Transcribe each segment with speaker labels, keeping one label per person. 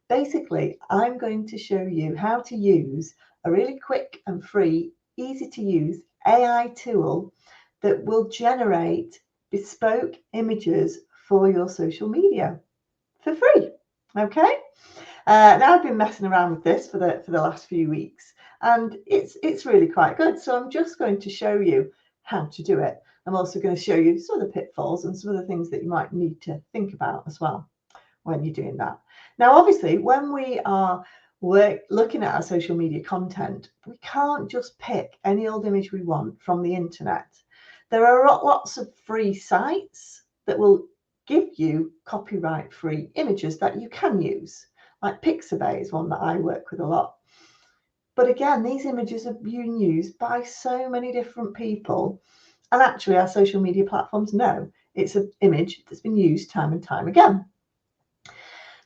Speaker 1: Basically, I'm going to show you how to use a really quick and free, easy to use AI tool that will generate bespoke images for your social media for free. Okay. Now I've been messing around with this for the last few weeks, and it's really quite good. So I'm just going to show you how to do it. I'm also going to show you some of the pitfalls and some of the things that you might need to think about as well when you're doing that. Now, obviously, when we are looking at our social media content, we can't just pick any old image we want from the internet. There are lots of free sites that will give you copyright-free images that you can use. Like Pixabay is one that I work with a lot. But again, these images are being used by so many different people. And actually, our social media platforms know it's an image that's been used time and time again.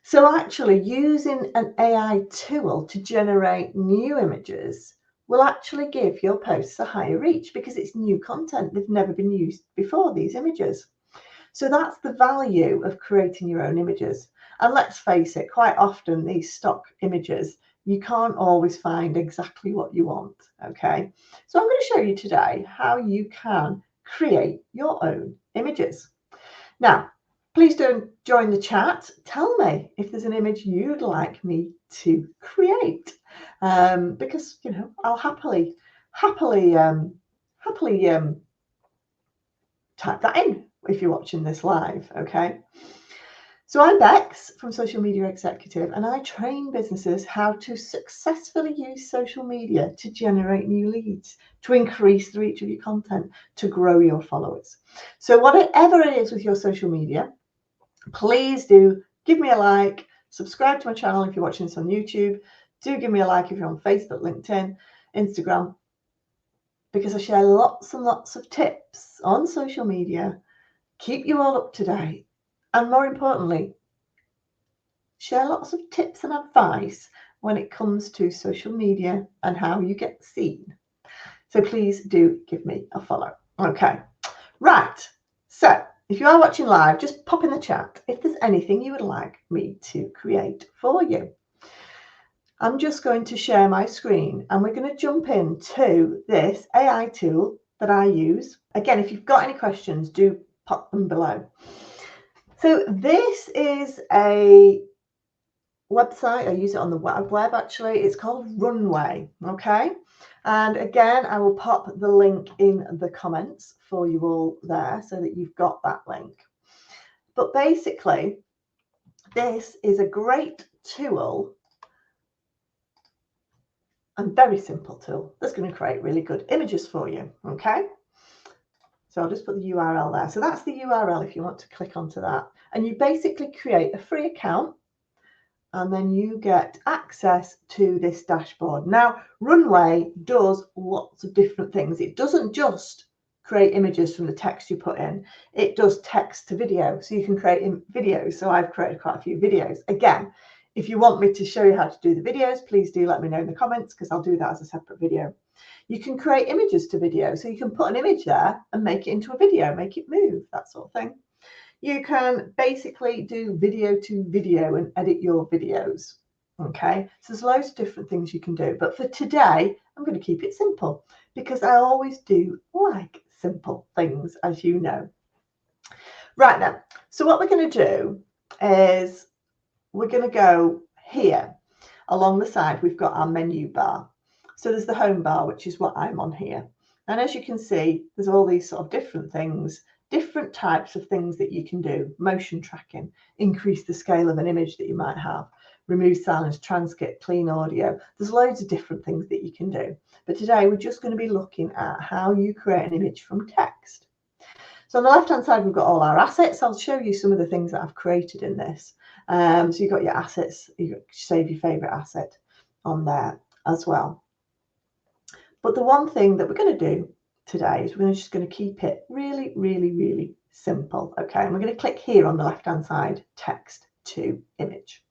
Speaker 1: So actually using an AI tool to generate new images will actually give your posts a higher reach because it's new content. They've never been used before, these images. So that's the value of creating your own images. And let's face it, quite often these stock images, you can't always find exactly what you want, okay? So I'm going to show you today how you can create your own images. Now, please don't join the chat. Tell me if there's an image you'd like me to create, because I'll happily type that in if you're watching this live. Okay. So I'm Bex from Social Media Executive, and I train businesses how to successfully use social media to generate new leads, to increase the reach of your content, to grow your followers. So whatever it is with your social media, please do give me a like, subscribe to my channel if you're watching this on YouTube. Do give me a like if you're on Facebook, LinkedIn, Instagram, because I share lots and lots of tips on social media, keep you all up to date, and more importantly, share lots of tips and advice when it comes to social media and how you get seen. So please do give me a follow. Okay, right. So if you are watching live, just pop in the chat if there's anything you would like me to create for you. I'm just going to share my screen and we're going to jump into this AI tool that I use. Again, if you've got any questions, do pop them below. So this is a website. I use it on the web actually. It's called Runway. Okay. And again, I will pop the link in the comments for you all there so that you've got that link. But basically, this is a great tool and very simple tool that's going to create really good images for you. Okay. So I'll just put the URL there. So that's the URL if you want to click onto that. And you basically create a free account and then you get access to this dashboard. Now, Runway does lots of different things. It doesn't just create images from the text you put in. It does text to video. So you can create videos. So I've created quite a few videos. Again, if you want me to show you how to do the videos, please do let me know in the comments because I'll do that as a separate video. You can create images to video. So you can put an image there and make it into a video, make it move, that sort of thing. You can basically do video to video and edit your videos. Okay, so there's loads of different things you can do. But for today, I'm going to keep it simple because I always do like simple things, as you know. Right now, so what we're going to do is we're going to go here along the side. We've got our menu bar. So there's the home bar, which is what I'm on here. And as you can see, there's all these sort of different things, different types of things that you can do. Motion tracking, increase the scale of an image that you might have, remove silence, transcript, clean audio. There's loads of different things that you can do. But today we're just going to be looking at how you create an image from text. So on the left-hand side, we've got all our assets. I'll show you some of the things that I've created in this. So you've got your assets, you save your favorite asset on there as well. But the one thing that we're going to do today is we're just going to keep it really, really, really simple. Okay, and we're going to click here on the left-hand side, text to image.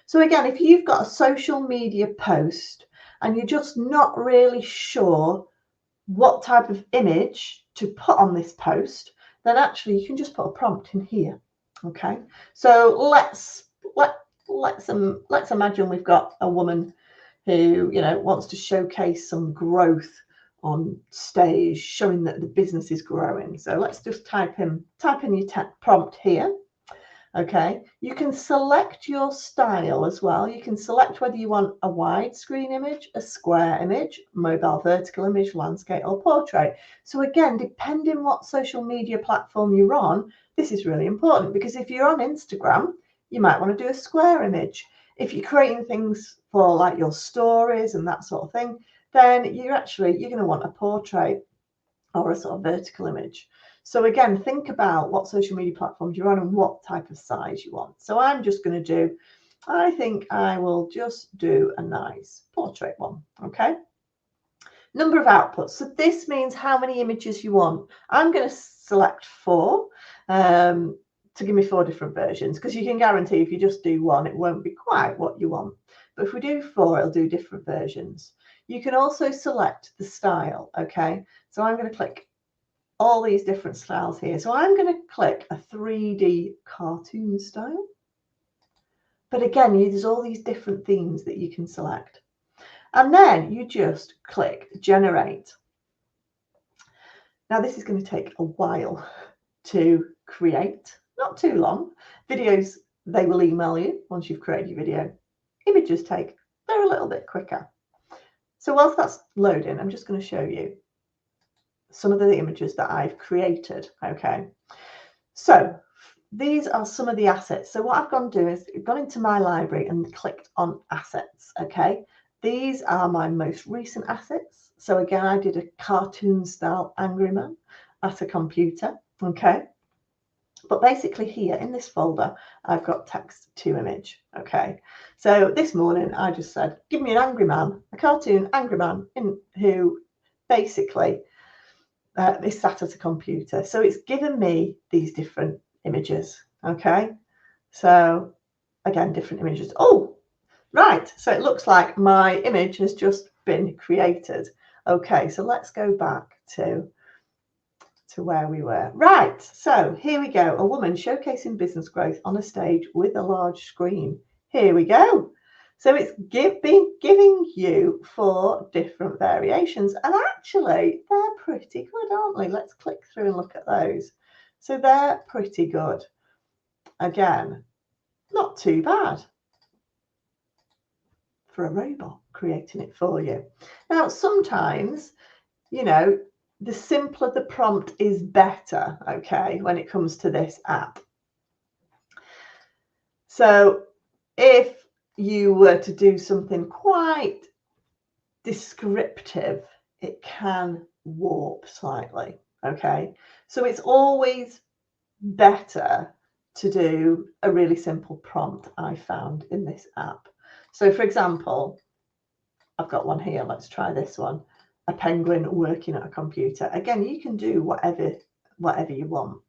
Speaker 1: So again, if you've got a social media post and you're just not really sure what type of image to put on this post, then actually you can just put a prompt in here. Okay, so let's let's imagine we've got a woman who, you know, wants to showcase some growth on stage, showing that the business is growing. So let's just type in your prompt here. Okay, you can select your style as well. You can select whether you want a widescreen image, a square image, mobile vertical image, landscape, or portrait. So again, depending what social media platform you're on, this is really important, because if you're on Instagram, you might want to do a square image. If you're creating things for like your stories and that sort of thing, then you're going to want a portrait or a sort of vertical image. So again, think about what social media platforms you're on and what type of size you want. So I'm just going to do, I think I will just do a nice portrait one. Okay. Number of outputs. So this means how many images you want. I'm going to select 4 to give me 4 different versions, because you can guarantee if you just do one, it won't be quite what you want. But if we do 4, it'll do different versions. You can also select the style. Okay. So I'm going to click all these different styles here. So I'm going to click a 3D cartoon style. But again, there's all these different themes that you can select. And then you just click generate. Now this is going to take a while to create, not too long. Videos, they will email you once you've created your video. Images they're a little bit quicker. So whilst that's loading, I'm just going to show you some of the images that I've created. Okay, so these are some of the assets. So what I've gone to do is gone into my library and clicked on assets. Okay, these are my most recent assets. So again, I did a cartoon style angry man at a computer. Okay, but basically here in this folder, I've got text to image. Okay, so this morning I just said, give me an angry man, a cartoon angry man who basically is sat at a computer. So it's given me these different images. Okay, so again, different images. Oh, right. So it looks like my image has just been created. Okay, so let's go back to where we were. Right, so here we go. A woman showcasing business growth on a stage with a large screen. Here we go. So it's been giving you 4 different variations, and actually they're pretty good, aren't they? Let's click through and look at those. So they're pretty good. Again, not too bad for a robot creating it for you. Now, sometimes, you know, the simpler the prompt is better, okay, when it comes to this app. So if you were to do something quite descriptive, it can warp slightly, okay? So it's always better to do a really simple prompt, I found, in this app. So for example, I've got one here. Let's try this one. A penguin working at a computer. Again, you can do whatever you want.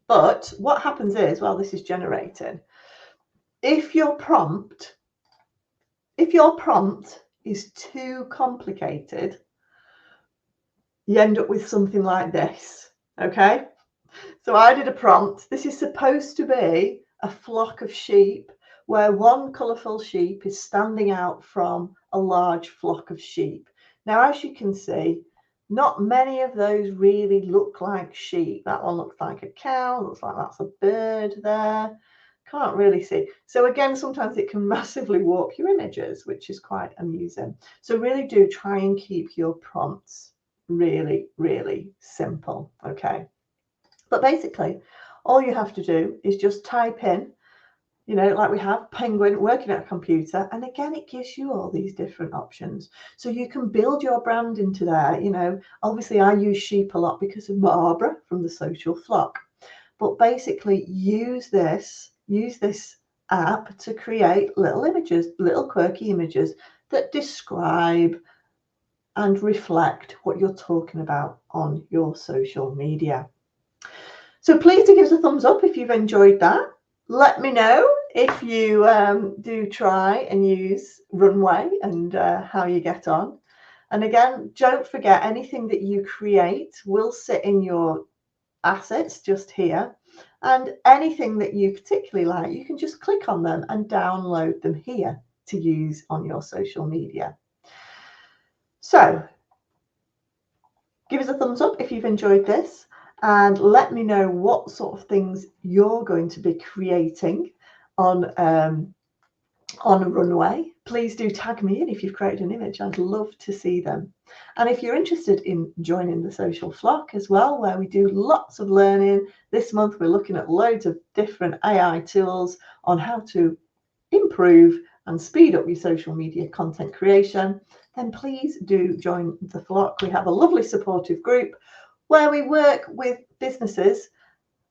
Speaker 1: But what happens is, while this is generating, if your prompt is too complicated, you end up with something like this. Okay, so I did a prompt. This is supposed to be a flock of sheep where one colourful sheep is standing out from a large flock of sheep. Now, as you can see, not many of those really look like sheep. That one looks like a cow, looks like that's a bird there. Can't really see. So again, sometimes it can massively warp your images, which is quite amusing. So really do try and keep your prompts really, really simple. Okay. But basically, all you have to do is just type in, you know, like we have penguin working at a computer. And again, it gives you all these different options. So you can build your brand into there. You know, obviously I use sheep a lot because of Barbara from the Social Flock. But basically use this app to create little images, little quirky images that describe and reflect what you're talking about on your social media. So please do give us a thumbs up if you've enjoyed that. Let me know if you do try and use Runway and how you get on. And again, don't forget, anything that you create will sit in your assets just here. And anything that you particularly like, you can just click on them and download them here to use on your social media. So give us a thumbs up if you've enjoyed this, and let me know what sort of things you're going to be creating on Runway. Please do tag me in if you've created an image. I'd love to see them. And if you're interested in joining the social flock as well, where we do lots of learning, this month we're looking at loads of different AI tools on how to improve and speed up your social media content creation, then please do join the flock. We have a lovely supportive group where we work with businesses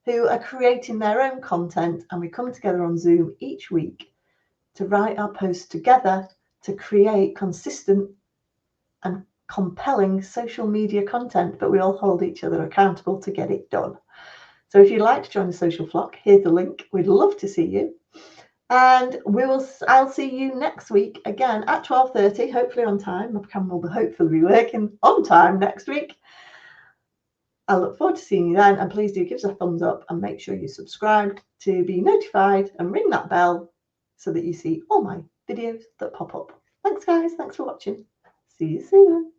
Speaker 1: who are creating their own content, and we come together on Zoom each week to write our posts together to create consistent and compelling social media content, but we all hold each other accountable to get it done. So if you'd like to join the social flock, here's the link. We'd love to see you. And I'll see you next week again at 12:30, hopefully on time. My camera will hopefully be working on time next week. I look forward to seeing you then, and please do give us a thumbs up and make sure you're subscribed to be notified and ring that bell so that you see all my videos that pop up. Thanks guys, thanks for watching. See you soon.